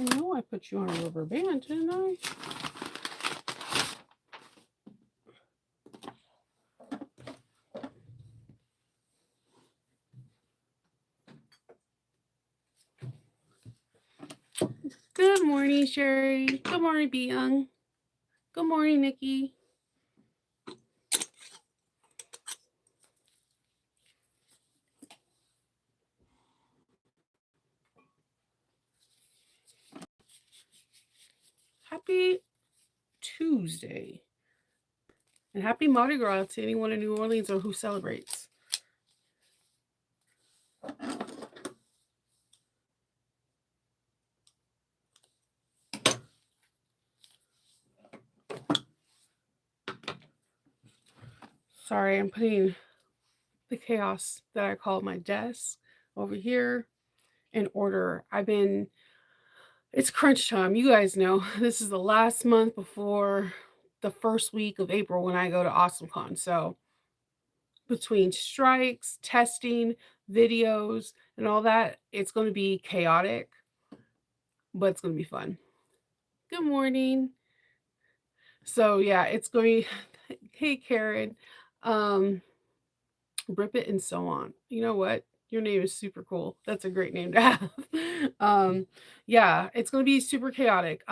I know I put you on a rubber band, didn't I? Good morning, Sherry. Good morning, Be Young. Good morning, Nikki. Happy Tuesday. And happy Mardi Gras to anyone in New Orleans or who celebrates. Sorry, I'm putting the chaos that I call my desk over here in order. It's crunch time. You guys know this is the last month before the first week of April when I go to AwesomeCon. So between strikes, testing, videos, and all that, it's going to be chaotic, but it's going to be fun. Good morning. So yeah, it's going. Hey, Karen, um, Rip It and so on. You know what? Your name is super cool. That's a great name to have. um, yeah, it's gonna be super chaotic.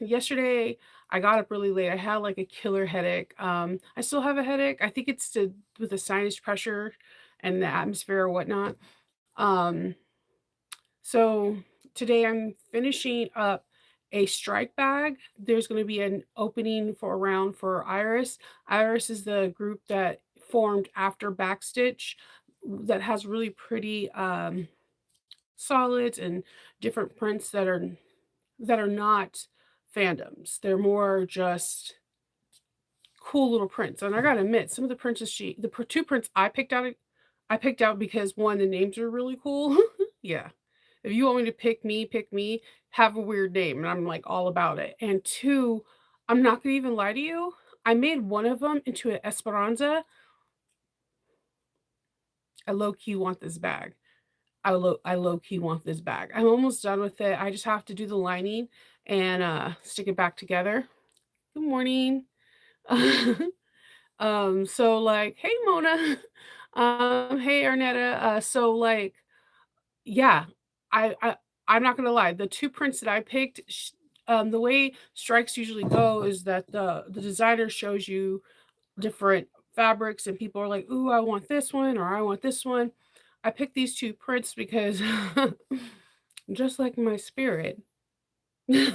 Yesterday I got up really late. I had like a killer headache. I still have a headache. I think it's to with the sinus pressure and the atmosphere or whatnot. Um, so today I'm finishing up a strike bag. There's going to be an opening for a round for Iris. Iris is the group that formed after Backstitch that has really pretty solids and different prints that are not fandoms. They're more just cool little prints. And I gotta admit, some of the prints two prints I picked out because one, the names are really cool. Yeah. If you want me to pick me, have a weird name, and I'm like all about it. And two, I'm not gonna even lie to you. I made one of them into an Esperanza. I low key want this bag. I low key want this bag. I'm almost done with it. I just have to do the lining and stick it back together. Good morning. So like, hey Mona, hey Arnetta. So like, yeah, I I'm not gonna lie. The two prints that I picked, the way strikes usually go is that the designer shows you different fabrics, and people are like, "Ooh, I want this one," or "I want this one." I picked these two prints because, just like my spirit, I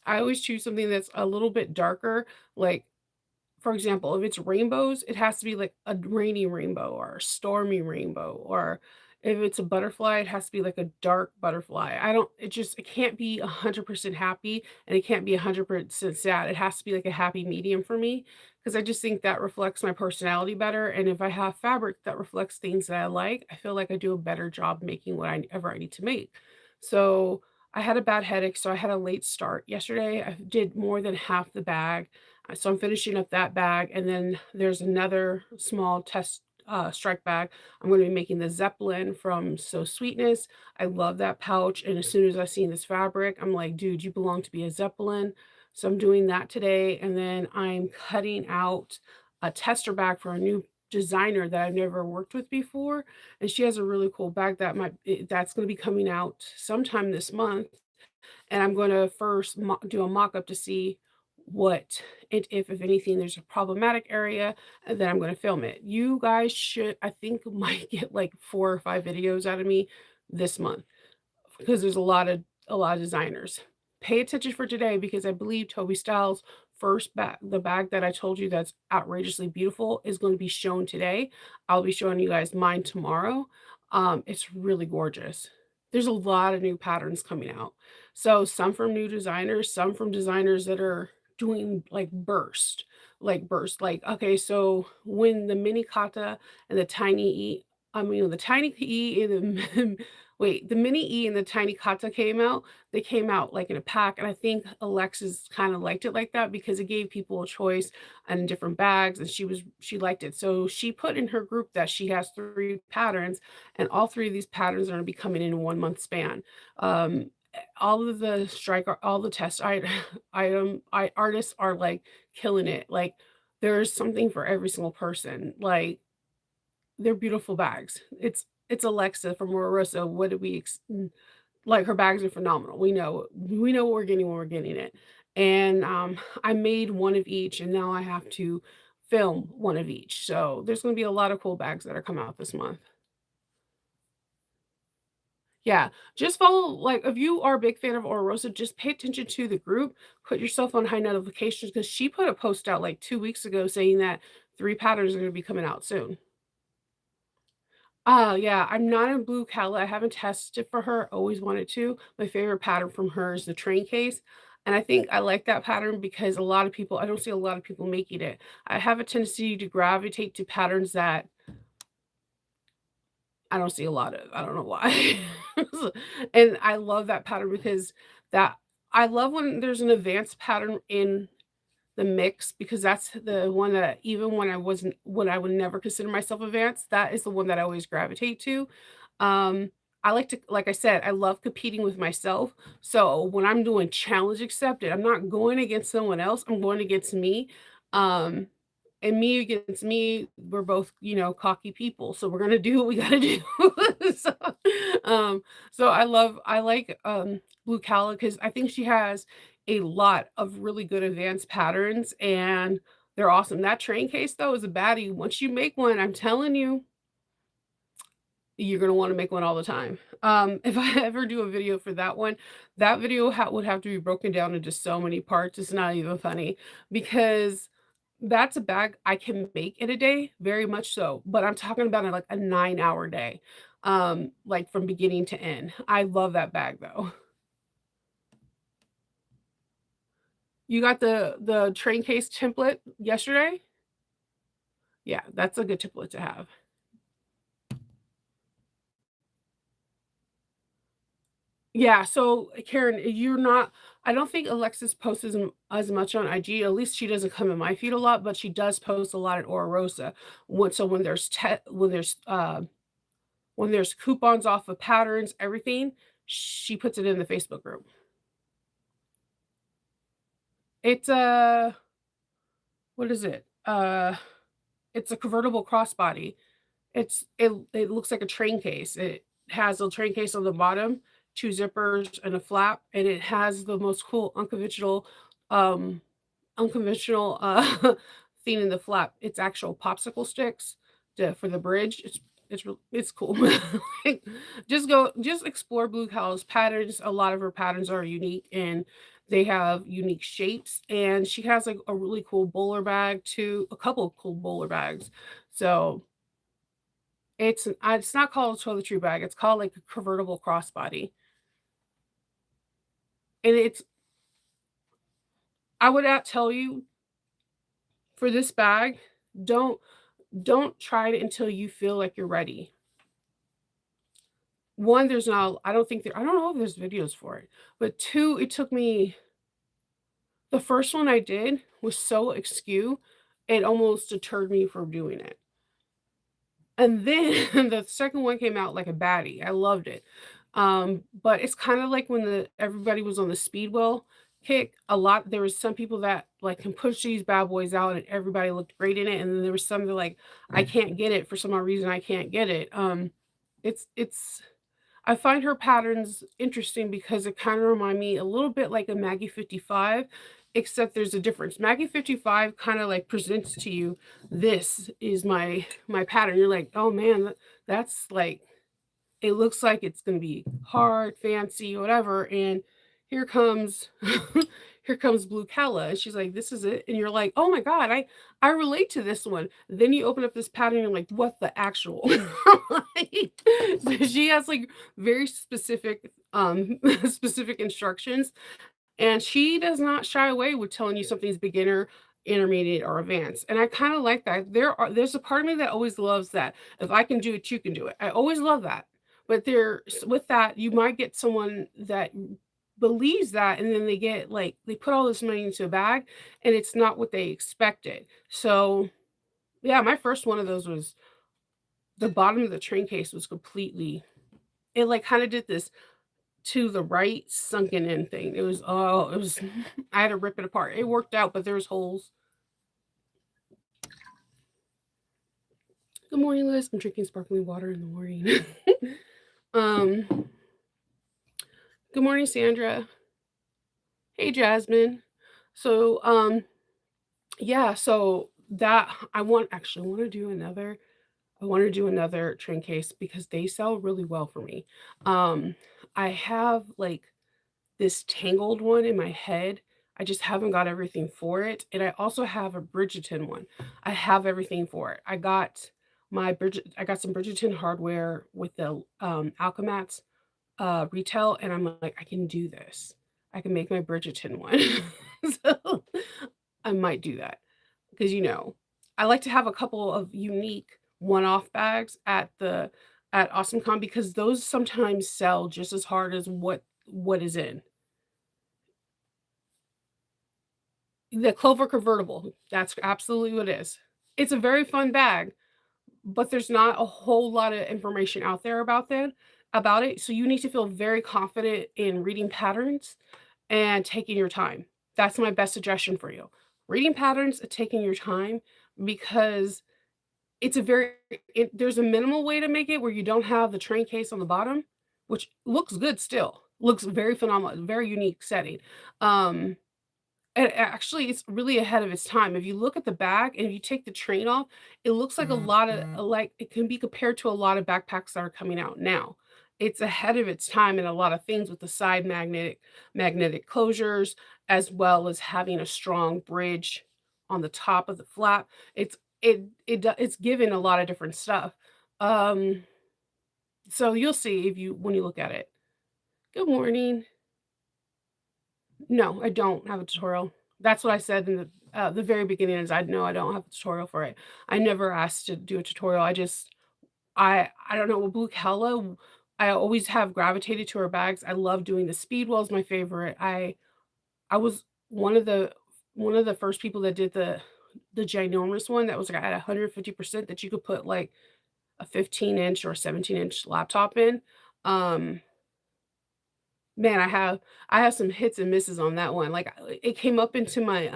always choose something that's a little bit darker, like for example, if it's rainbows, it has to be like a rainy rainbow or a stormy rainbow, or if it's a butterfly, it has to be like a dark butterfly. I don't, it just, it can't be 100% happy and it can't be 100% sad. It has to be like a happy medium for me because I just think that reflects my personality better. And if I have fabric that reflects things that I like, I feel like I do a better job making whatever I need to make. So I had a bad headache, so I had a late start yesterday. I did more than half the bag, so I'm finishing up that bag, and then there's another small test strike bag. I'm going to be making the Zeppelin from So Sweetness. I love that pouch, and as soon as I seen this fabric, I'm like, dude, you belong to be a Zeppelin. So I'm doing that today, and then I'm cutting out a tester bag for a new designer that I've never worked with before, and she has a really cool bag that's going to be coming out sometime this month, and I'm gonna first do a mock-up to see what and if anything, there's a problematic area, and then I'm gonna film it. You guys should, I think, might get like 4 or 5 videos out of me this month because there's a lot of designers. Pay attention for today because I believe Toby Styles' first bag, the bag that I told you that's outrageously beautiful, is going to be shown today. I'll be showing you guys mine tomorrow. It's really gorgeous. There's a lot of new patterns coming out. So some from new designers, some from designers that are doing like burst. Like, okay, so when the mini kata and the tiny e, I mean the tiny e and the wait, the mini E and the tiny kata came out, they came out, like, in a pack, and I think Alexis kinda liked it like that because it gave people a choice and different bags, and she liked it. So she put in her group that she has 3 patterns, and all 3 of these patterns are gonna be coming in a 1-month span. Um, all of the all the test artists are, like, killing it, like, there's something for every single person, like, they're beautiful bags. It's Alexa from Moroso, what do we like, her bags are phenomenal, we know what we're getting when we're getting it, and, I made one of each, and now I have to film one of each, so there's gonna be a lot of cool bags that are coming out this month. Yeah, just follow like, if you are a big fan of Oros, just pay attention to the group, put yourself on high notifications because she put a post out, like, 2 weeks ago saying that 3 patterns are gonna be coming out soon. Yeah, I'm not in Blue Calla, I haven't tested for her, always wanted to. My favorite pattern from her is the train case, and I think I like that pattern because a lot of people I don't see a lot of people making it. I have a tendency to gravitate to patterns that I don't see a lot of, I don't know why. And I love that pattern because that I love when there's an advanced pattern in the mix because that's the one that even when I would never consider myself advanced, that is the one that I always gravitate to. Um, I like to like I said, I love competing with myself. So when I'm doing challenge accepted, I'm not going against someone else, I'm going against me. Um, and me against me, we're both, cocky people, so we're gonna do what we gotta do. So, um, so I like, Blue Calla because I think she has a lot of really good advanced patterns, and they're awesome. That train case, though, is a baddie. Once you make one, I'm telling you, you're gonna wanna make one all the time. If I ever do a video for that one, that video would have to be broken down into so many parts, it's not even funny, because that's a bag I can make in a day, very much so, but I'm talking about, like, a 9-hour day, like, from beginning to end. I love that bag, though. You got the train case template yesterday? Yeah, that's a good template to have. Yeah, so, Karen, you're not I don't think Alexis posts as much on IG, at least she doesn't come in my feed a lot, but she does post a lot at Ora Rosa. When there's coupons off of patterns, everything, she puts it in the Facebook group. It's a what is it? It's a convertible crossbody. It looks like a train case. It has a train case on the bottom, 2 zippers, and a flap, and it has the most cool um, thing in the flap. It's actual popsicle sticks for the bridge. It's cool. Like, just explore Blue Cow's patterns. A lot of her patterns are unique and they have unique shapes. And she has like a really cool bowler bag too, a couple of cool bowler bags. So it's not called a toiletry bag. It's called like a convertible crossbody. And I would not tell you for this bag, don't don't try it until you feel like you're ready. One, there's not I don't think there I don't know if there's videos for it, but two, it took me the first one I did was so askew, it almost deterred me from doing it. And then the second one came out like a baddie. I loved it. But it's kind of like when everybody was on the speedwell kick. There was some people that like can push these bad boys out and everybody looked great in it. And then there was some that like, I can't get it for some odd reason. I can't get it. It's I find her patterns interesting because it kind of remind me a little bit like a Maggie 55, except there's a difference. Maggie 55 kind of like presents to you, this is my pattern. You're like, oh man, that's like it looks like it's gonna be hard, fancy, whatever. And here comes here comes Blue Calla. And she's like, this is it. And you're like, oh my God, I relate to this one. Then you open up this pattern, and you're like, what the actual? Like, so she has like very specific specific instructions. And she does not shy away with telling you something's beginner, intermediate, or advanced. And I kind of like that. There's a part of me that always loves that. If I can do it, you can do it. I always love that. But with that, you might get someone that believes that, and then they put all this money into a bag, and it's not what they expected. So yeah, my first one of those was the bottom of the train case was completely. It like kind of did this to the right sunken in thing. It was oh, it was I had to rip it apart. It worked out, but there's holes. Good morning, Liz. I'm drinking sparkling water in the morning. um, good morning, Sandra. Hey, Jasmine. So, yeah, so that I want to do another train case because they sell really well for me. Um, I have like this tangled one in my head. I just haven't got everything for it. And I also have a Bridgerton one. I have everything for it. I got some Bridgerton hardware with the Alchemats retail, and I'm like, I can do this. I can make my Bridgerton one. So I might do that because I like to have a couple of unique one-off bags at AwesomeCon because those sometimes sell just as hard as what is in. The Clover convertible, that's absolutely what it is. It's a very fun bag, but there's not a whole lot of information out there about it, so you need to feel very confident in reading patterns and taking your time. That's my best suggestion for you. Reading patterns and taking your time because it's a very there's a minimal way to make it where you don't have the train case on the bottom, which looks good still. Looks very phenomenal, very unique setting. Um and actually, it's really ahead of its time. If you look at the back and if you take the train off, it looks like a lot of like it can be compared to a lot of backpacks that are coming out now. It's ahead of its time in a lot of things with the side magnetic closures, as well as having a strong bridge on the top of the flap. It's given a lot of different stuff. Um, so you'll see if you when you look at it. Good morning. No, I don't have a tutorial. That's what I said in the very beginning is I know I don't have a tutorial for it. I never asked to do a tutorial. I don't know, with Blue Calla, I always have gravitated to her bags. I love doing the Speedwell is my favorite. I was one of the first people that did the ginormous one that was like at 150% that you could put like a 15-inch or 17-inch laptop in. Um Man, I have some hits and misses on that one, like, it came up into my,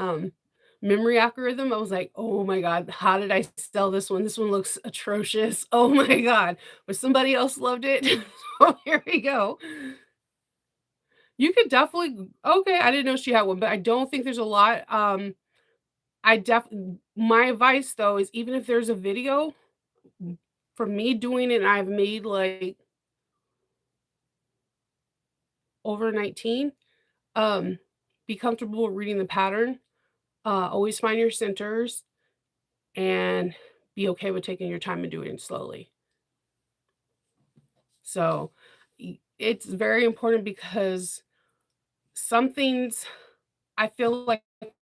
memory algorithm, I was like, "Oh my god, how did I sell this one? This one looks atrocious. Oh my god." But somebody else loved it, so here we go. You could definitely okay, I didn't know she had one, but I don't think there's a lot, I def my advice, though, is even if there's a video, for me doing it, and I've made, like, over 19, um, be comfortable reading the pattern. Always find your centers and be okay with taking your time and doing it slowly. So it's very important because some things I feel like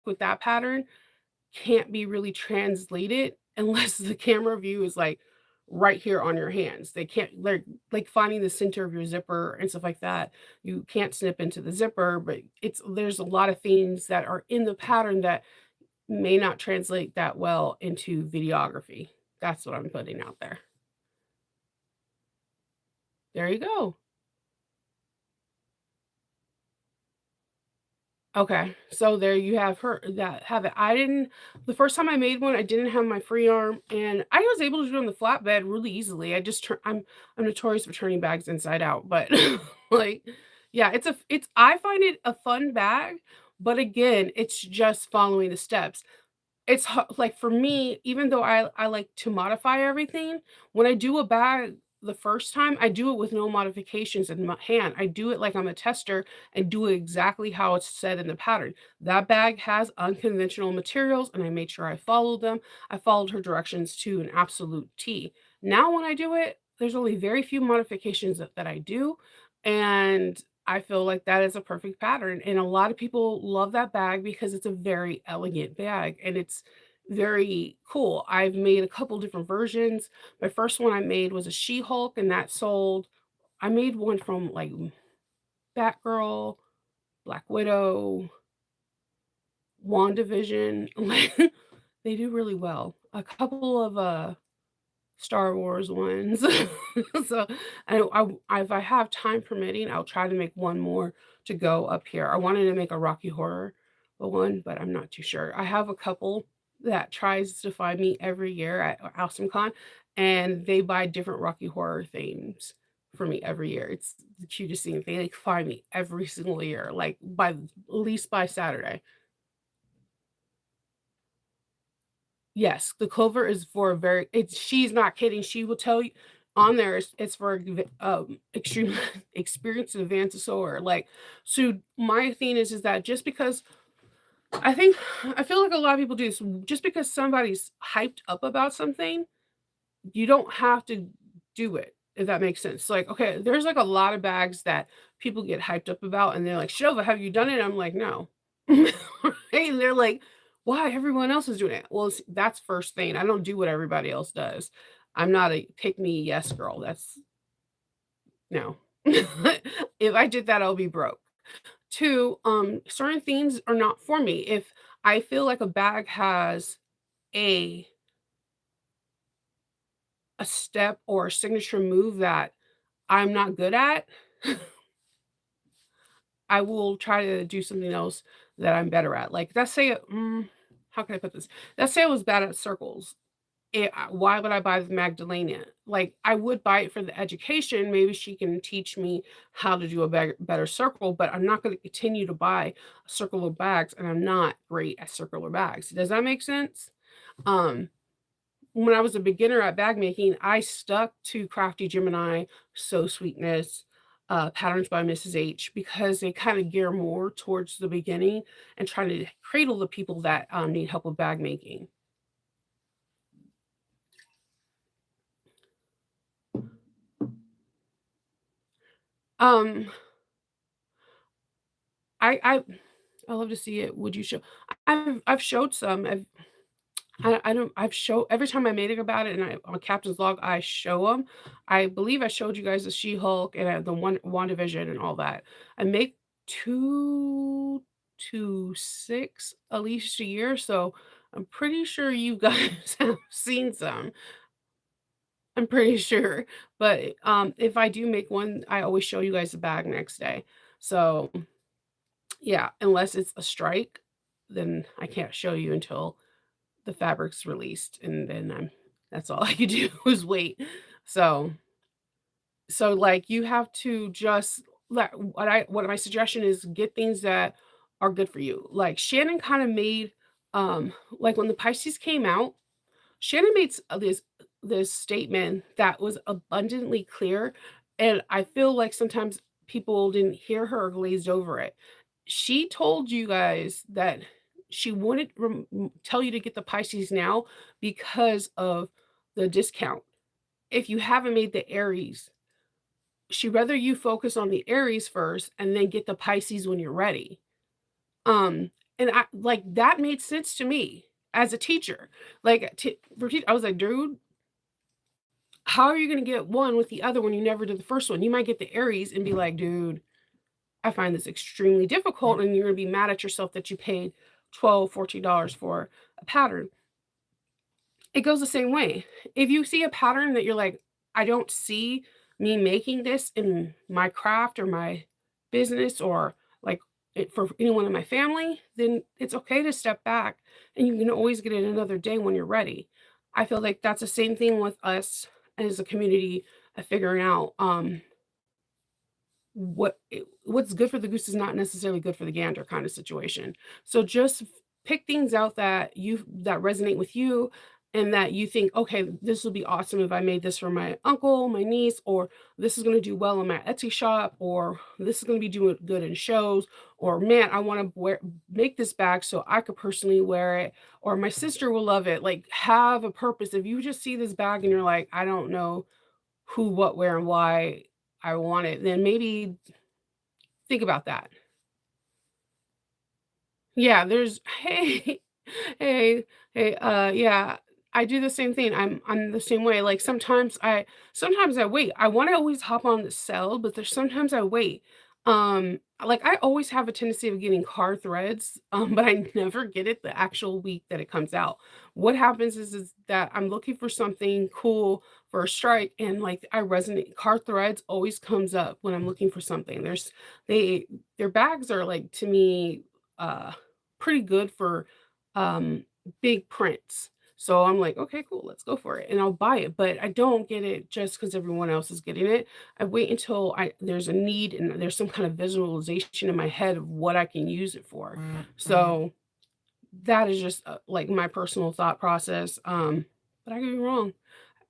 with that pattern can't be really translated unless the camera view is like right here on your hands. They can't like finding the center of your zipper and stuff like that. You can't snip into the zipper, but there's a lot of things that are in the pattern that may not translate that well into videography. That's what I'm putting out there. There you go. Okay, so there you have her that have it. I didn't the first time I made one, I didn't have my free arm, and I was able to do it on the flatbed really easily. I just I'm notorious for turning bags inside out, but like, yeah, it's I find it a fun bag, but again, it's just following the steps. It's ha like, for me, even though I like to modify everything, when I do a bag the first time, I do it with no modifications in my hand. I do it like I'm a tester and do it exactly how it's said in the pattern. That bag has unconventional materials, and I made sure I followed them. I followed her directions to an absolute T. Now when I do it, there's only very few modifications that I do, and I feel like that is a perfect pattern, and a lot of people love that bag because it's a very elegant bag, and it's very cool. I've made a couple different versions. My first one I made was a She-Hulk, and that sold I made one from, like, Batgirl, Black Widow, WandaVision, like, they do really well. A couple of, Star Wars ones. So, if I have time permitting, I'll try to make one more to go up here. I wanted to make a Rocky Horror one, but I'm not too sure. I have a couple that tries to find me every year at AwesomeCon, and they buy different Rocky Horror themes for me every year. It's the cutest thing. They, like, find me every single year, like, by at least by Saturday. Yes, the clover is for a very it's she's not kidding, she will tell you on there it's for extreme experienced and advanced disorder, like, so my thing is that just because I think I feel like a lot of people do this, just because somebody's hyped up about something, you don't have to do it, if that makes sense. Like, okay, there's, like, a lot of bags that people get hyped up about, and they're like, "Shova, have you done it?" I'm like, "No." Right? And they're like, "Why? Everyone else is doing it." Well, that's first thing. I don't do what everybody else does. I'm not a pick me yes girl. That's no. If I did that, I'll be broke. 2, certain things are not for me. If I feel like a bag has a a step or a signature move that I'm not good at, I will try to do something else that I'm better at. Like, let's say, how can I put this? Let's say I was bad at circles. Why would I buy the Magdalena? Like, I would buy it for the education. Maybe she can teach me how to do a better circle, but I'm not going to continue to buy circular bags, and I'm not great at circular bags. Does that make sense? Um, when I was a beginner at bag making, I stuck to Crafty Gemini, So Sweetness, Patterns by Mrs. H because they kind of gear more towards the beginning and trying to cradle the people that need help with bag making. Um, I I love to see it. Would you show? I've showed some. I don't I've show every time I made it about it and I on Captain's Log, I show them. I believe I showed you guys the She-Hulk and, the WandaVision and all that. I make 2 to 6 at least a year, so I'm pretty sure you guys have seen some. I'm pretty sure, but, if I do make one, I always show you guys the bag next day. So, yeah, unless it's a strike, then I can't show you until the fabric's released, and then that's all I could do is wait. So like, you have to just let what my suggestion is get things that are good for you. Like, Shannon kinda made, like, when the Pisces came out, Shannon made this statement that was abundantly clear, and I feel like sometimes people didn't hear her or glazed over it. She told you guys that she wouldn't tell you to get the Pisces now because of the discount. If you haven't made the Aries, she'd rather you focus on the Aries first and then get the Pisces when you're ready. And I like that made sense to me as a teacher. Like I was like, dude, how are you gonna get one with the other when you never did the first one? You might get the Aries and be like, dude, I find this extremely difficult, and you're gonna be mad at yourself that you paid 12, $14 for a pattern. It goes the same way. If you see a pattern that you're like, I don't see me making this in my craft or my business or like it for anyone in my family, then it's okay to step back and you can always get it another day when you're ready. I feel like that's the same thing with us as a community of figuring out what's good for the goose is not necessarily good for the gander kind of situation. So just pick things out that resonate with you and that you think, okay, this would be awesome if I made this for my uncle, my niece, or this is going to do well in my Etsy shop, or this is going to be doing good in shows, or man, I want to make this bag so I could personally wear it, or my sister will love it. Like have a purpose. If you just see this bag and you're like, I don't know who, what, where, and why I want it, then maybe think about that. Yeah, there's hey, hey, hey, yeah, I do the same thing. I'm the same way. Like sometimes I wait. I want to always hop on the sell, but there's sometimes I wait. like, I always have a tendency of getting car threads, but I never get it the actual week that it comes out. What happens is that I'm looking for something cool for a strike, and, like, I resonate car threads always comes up when I'm looking for something. They their bags are, like, to me, uh, pretty good for, um, big prints. So I'm like, "Okay, cool, let's go for it," and I'll buy it, but I don't get it just because everyone else is getting it. I wait until I there's a need and there's some kind of visualization in my head of what I can use it for. So that is just like my personal thought process. But I could be wrong.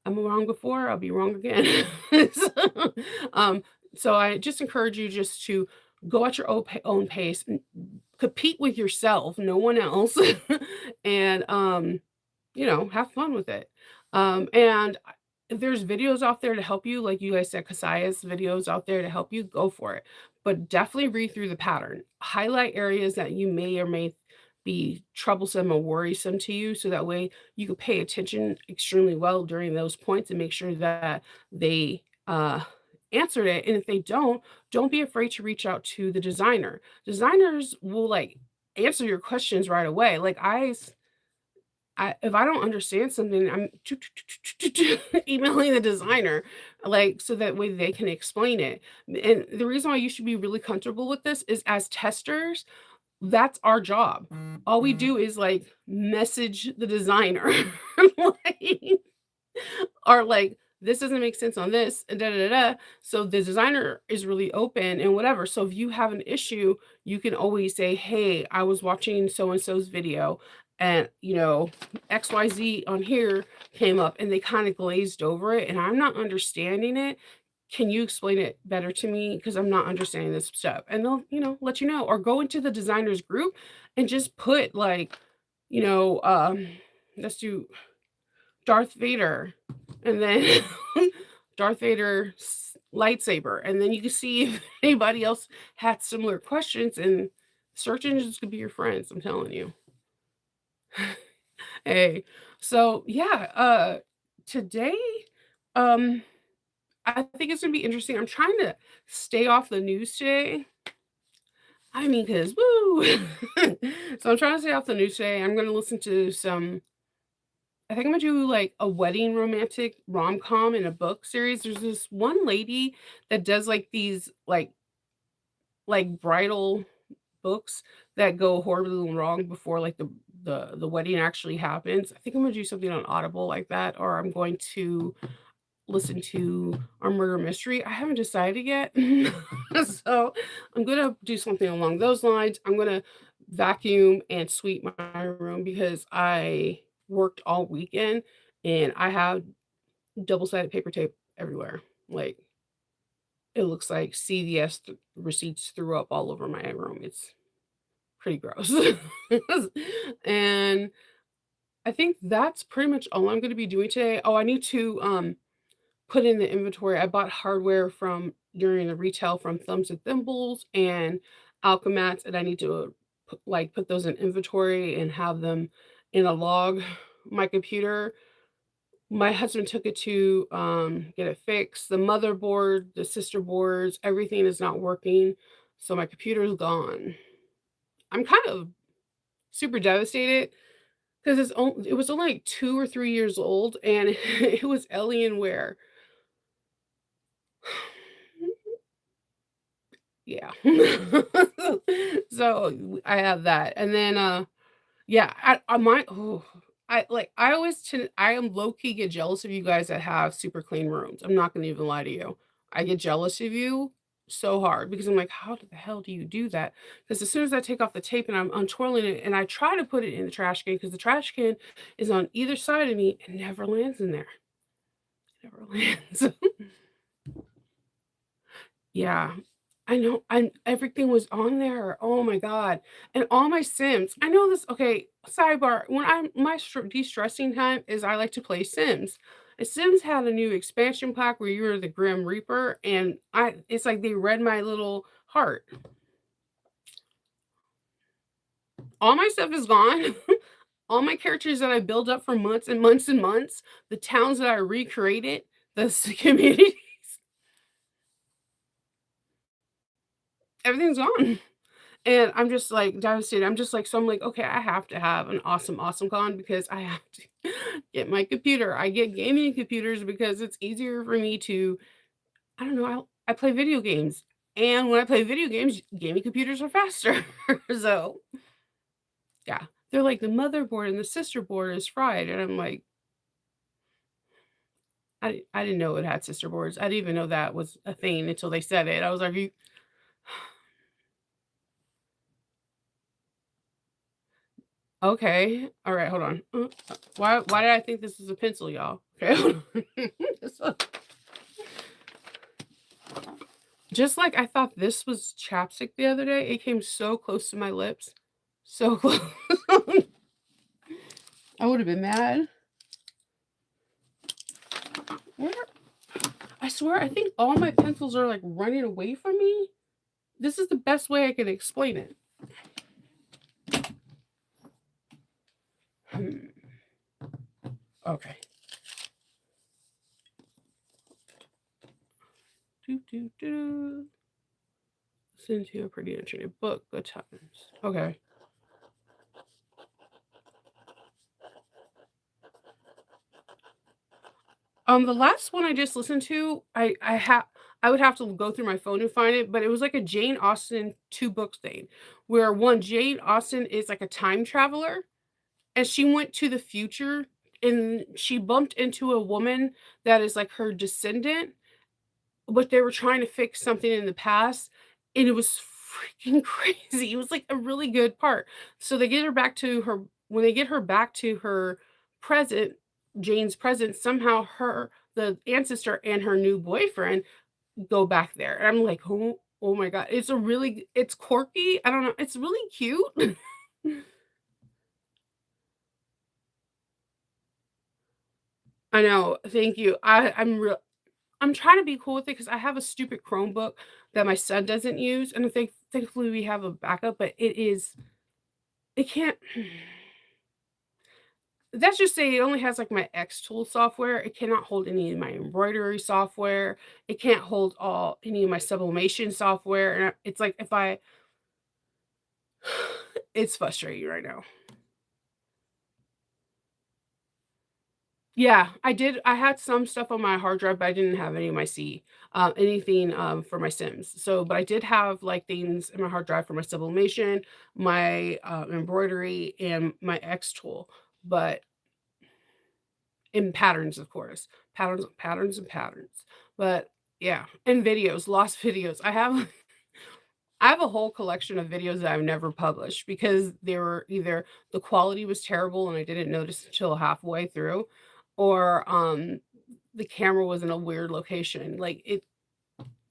I'm wrong before, I'll be wrong again. so, um, so I just encourage you just to go at your own pace, and compete with yourself, no one else, and have fun with it. And if there's videos out there to help you, like you guys said, Kasaya's videos out there to help you, go for it. But definitely read through the pattern. Highlight areas that you may or may be troublesome or worrisome to you, so that way you can pay attention extremely well during those points and make sure that they answered it. And if they don't be afraid to reach out to the designer. Designers will like answer your questions right away. Like if I don't understand something, I'm emailing the designer, like, so that way they can explain it. And the reason why you should be really comfortable with this is as testers, that's our job. All we do is like message the designer, like, are like, "This doesn't make sense on this, and da da da da." So the designer is really open and whatever. So if you have an issue, you can always say, "Hey, I was watching so and so's video, and XYZ on here came up and they kind of glazed over it, and I'm not understanding it. Can you explain it better to me? Because I'm not understanding this stuff." And they'll, let you know, or go into the designers group and just put like, you know, let's do Darth Vader, and then Darth Vader's lightsaber, and then you can see if anybody else had similar questions, and search engines could be your friends, I'm telling you. Hey, so yeah, today, um, I think it's gonna be interesting. I'm trying to stay off the news today. I mean, cause woo. So I'm trying to stay off the news today. I'm gonna listen to some I think I'm gonna do like a wedding romantic rom-com in a book series. There's this one lady that does like these like bridal books that go horribly wrong before like the wedding actually happens. I think I'm gonna do something on Audible like that, or I'm going to listen to our murder mystery. I haven't decided yet. So I'm gonna do something along those lines. I'm gonna vacuum and sweep my room because I worked all weekend and I have double-sided paper tape everywhere. Like it looks like CVS receipts threw up all over my room. It's pretty gross. And I think that's pretty much all I'm gonna be doing today. Oh, I need to put in the inventory. I bought hardware from during the retail from Thumbs and Thimbles and Alchemats, and I need to put those in inventory and have them in a log. My computer, my husband took it to get it fixed. The motherboard, the sister boards, everything is not working. So my computer is gone. I'm kind of super devastated because it was only like 2 or 3 years old and it was Alienware. Yeah. So, I have that, and then, yeah, I might oh, I always I am low key get jealous of you guys that have super clean rooms. I'm not gonna even lie to you. I get jealous of you so hard because I'm like, "How the hell do you do that?" Because as soon as I take off the tape and I'm untwirling it and I try to put it in the trash can because the trash can is on either side of me, it never lands in there. Never lands. Yeah. I know, and everything was on there. Oh my god. And all my Sims. I know this okay, sidebar. When I'm my de-stressing time is I like to play Sims. And Sims had a new expansion pack where you were the Grim Reaper, and I it's like they read my little heart. All my stuff is gone. All my characters that I built up for months and months and months, the towns that I recreated, the community. Everything's gone. And I'm just, like, devastated. I'm just, like so I'm like, "Okay, I have to have an awesome, awesome con because I have to get my computer." I get gaming computers because it's easier for me to I don't know, I play video games, and when I play video games, gaming computers are faster. So, yeah. They're like, "The motherboard and the sister board is fried," and I'm like, I didn't know it had sister boards. I didn't even know that was a thing until they said it. I was like, "You" Okay. Alright, hold on. Why did I think this was a pencil, y'all? Okay, hold on. So just like I thought this was chapstick the other day, it came so close to my lips. So close. I would have been mad. Where I swear, I think all my pencils are, like, running away from me. This is the best way I can explain it. Hmm, okay. Do, do, do. Listen to a pretty interesting book, Good Times. Okay. The last one I just listened to, I would have to go through my phone to find it, but it was like a Jane Austen 2 books thing, where one, Jane Austen is like a time traveler, and she went to the future, and she bumped into a woman that is like her descendant, but they were trying to fix something in the past, and it was freaking crazy. It was like a really good part. So they get her back to her when they get her back to her present, Jane's present, somehow her the ancestor and her new boyfriend go back there. And I'm like, oh my god. It's quirky. I don't know. It's really cute. I know. Thank you. I'm trying to be cool with it because I have a stupid Chromebook that my son doesn't use, and I think thankfully we have a backup, but it can't let's just say it only has, like, my Xtool software. It cannot hold any of my embroidery software. It can't hold all any of my sublimation software, and it's like if I it's frustrating right now. Yeah, I had some stuff on my hard drive, but I didn't have any of my anything, for my Sims. So, but I did have, like, things in my hard drive for my sublimation, my, embroidery, and my X tool, but in patterns, of course. Patterns, patterns, and patterns. But, yeah, and videos, lost videos. I have a whole collection of videos that I've never published because they were either the quality was terrible and I didn't notice until halfway through, or, the camera was in a weird location.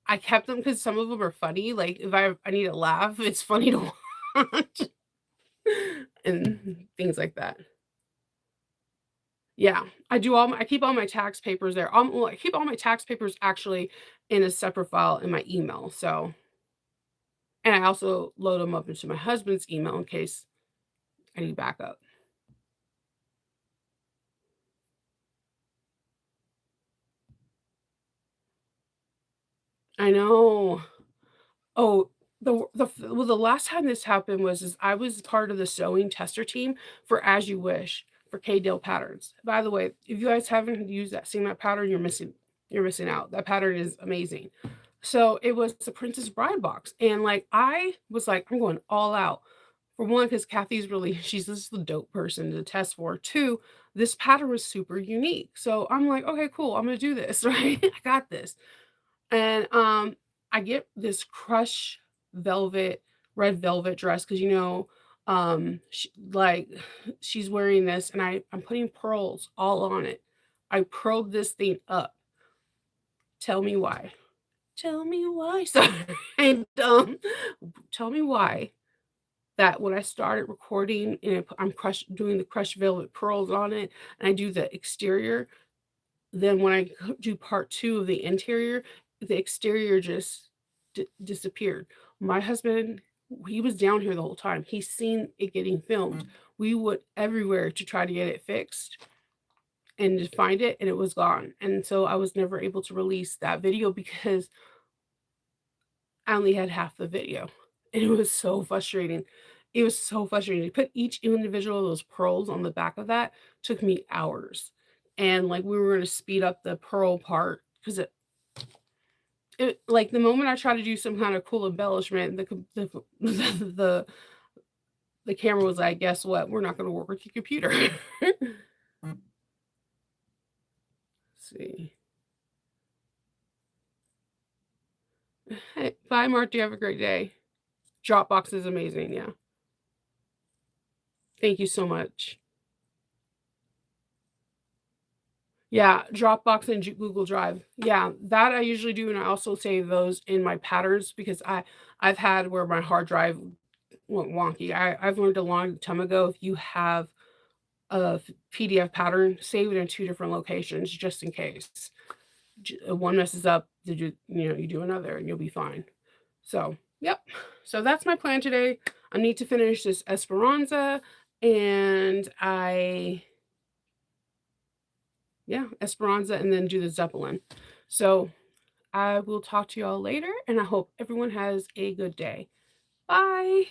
I kept them because some of them are funny. Like, if I need to laugh, it's funny to watch and things like that. Yeah, I keep all my tax papers there. Well, I keep all my tax papers actually in a separate file in my email, so and I also load them up into my husband's email in case I need backup. I know. Oh, the last time this happened was I was part of the sewing tester team for As You Wish for K-Dill Patterns. By the way, if you guys haven't used seen that pattern, you're missing out. That pattern is amazing. So, it was the Princess Bride box, and, like, I was like, "I'm going all out." For one, because Kathy's really she's this is the dope person to test for. 2, this pattern was super unique. So, I'm like, "Okay, cool. I'm gonna do this, right? I got this." And, I get this crush velvet red velvet dress because she's wearing this, and I'm putting pearls all on it. I pearled this thing up. Tell me why. Tell me why. Sorry. And, tell me why that when I started recording and I'm doing the crushed velvet pearls on it, and I do the exterior, then when I do part 2 of the interior, the exterior just disappeared. My husband, he was down here the whole time. He's seen it getting filmed. We went everywhere to try to get it fixed and to find it, and it was gone. And so I was never able to release that video because I only had half the video, and it was so frustrating. It was so frustrating. To put each individual of those pearls on the back of that took me hours, and, like, we were gonna speed up the pearl part 'cause it like, the moment I try to do some kinda cool embellishment, the the camera was like, "Guess what? We're not gonna work with your computer." See. Hey, bye, Mark. You have a great day. Dropbox is amazing, yeah. Thank you so much. Yeah, Dropbox and Google Drive. Yeah, that I usually do, and I also save those in my patterns because I've had where my hard drive went wonky. I've learned a long time ago if you have a PDF pattern, save it in 2 different locations just in case. One messes up, you do another and you'll be fine. So, yep. So that's my plan today. I need to finish this Esperanza and Esperanza and then do the Zeppelin. So I will talk to you all later and I hope everyone has a good day. Bye.